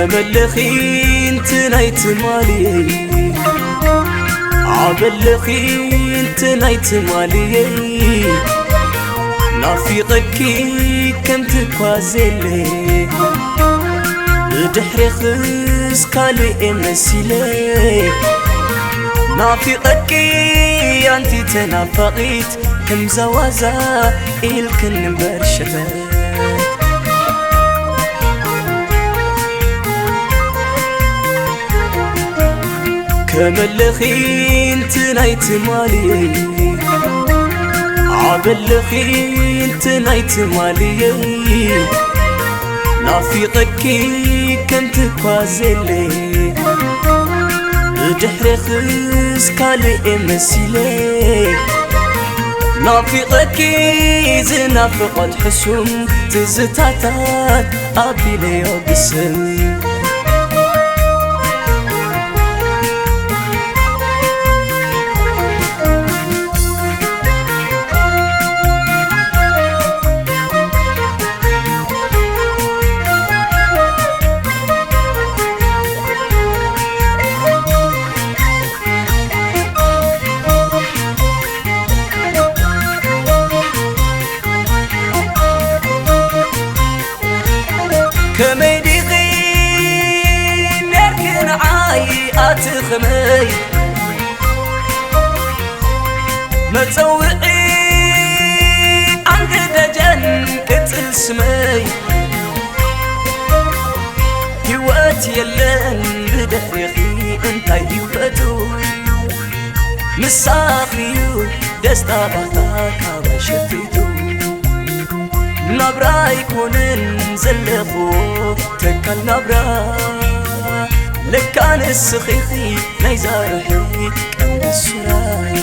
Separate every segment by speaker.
Speaker 1: كملخي انت نايت مالي عبلخي انت نايت مالي نافيقكي كم تكوازلي بدحري خس كالي مسيلي نافيقكي انتي تنافقيت كم زوازا الكن برشتت كملخي انت نايت مالي عبلخي انت نايت مالي نافيقكي كنت كوازلي بدحري خس كالي مسيلي نافيقكي زنافقت حسوم تزتاتات أبي ليو بسم كميدي غين نركن عاي أتخمي ما تسوقي عند دجن كتل سمي هوات يلن بدحريخي انتاي هواتو مساقيو دستا بغتاك عباشتيتو نبرا يكونن زلخو تكال نبرا لكان السخيخي نيزارحي كم السراي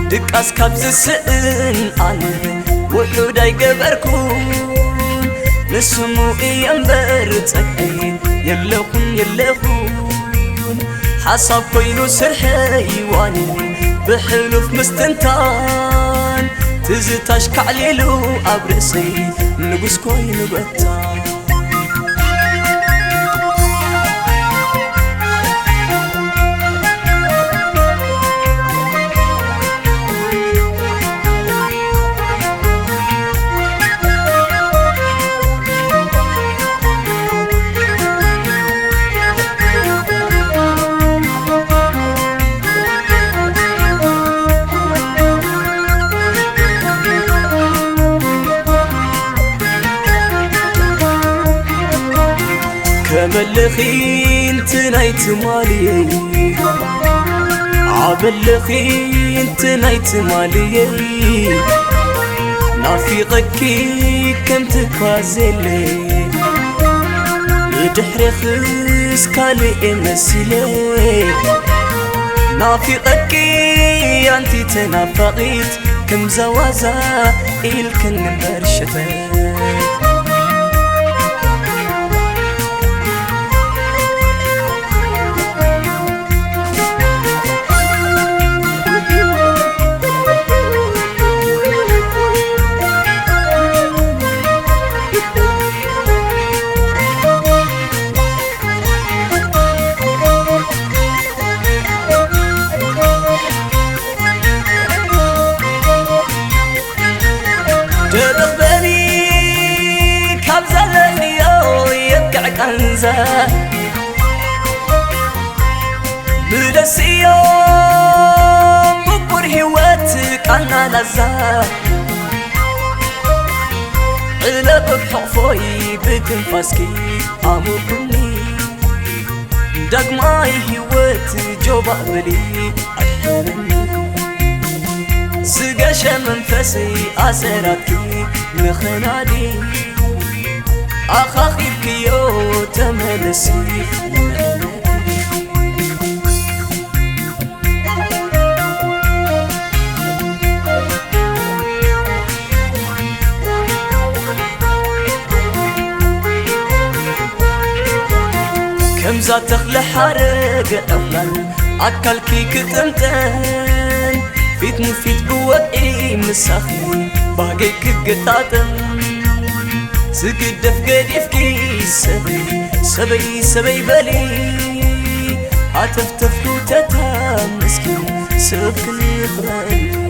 Speaker 1: دك أسكاب زسئن أنا وحوداي قبركون نسمو ينبر تكي يلخون حسب كيلو سرحي واني بحلف مستنتان تزتاش كعليلو أبرسي نقص كوينو بطان كملخي انت نايت مالي عبلخي انت نايت مالي نافيقكي كم تكوازلي بدحري خس كالي مسيلي نافيقكي انتي تنافقيت كم زوازا الكن برشتت تدخبني كابزلني يبقع كنزة بدسي يوم مقر هواتك أنا لزا علب بحفوي بتنفسكي أمقني دقماي هوات جوبا بلي أحرمني سقاش منفسي أسراتكي لخنادي أخاخي بكيو تملسي كمزات تخلى حرق أفضل أكلكي كتمتن فيت مفيت بوقعي مساخي باقي كقطاطن سقدف قديفكي سبي سبي بلي هاتفتف كوتتا مسكين سبك الغالي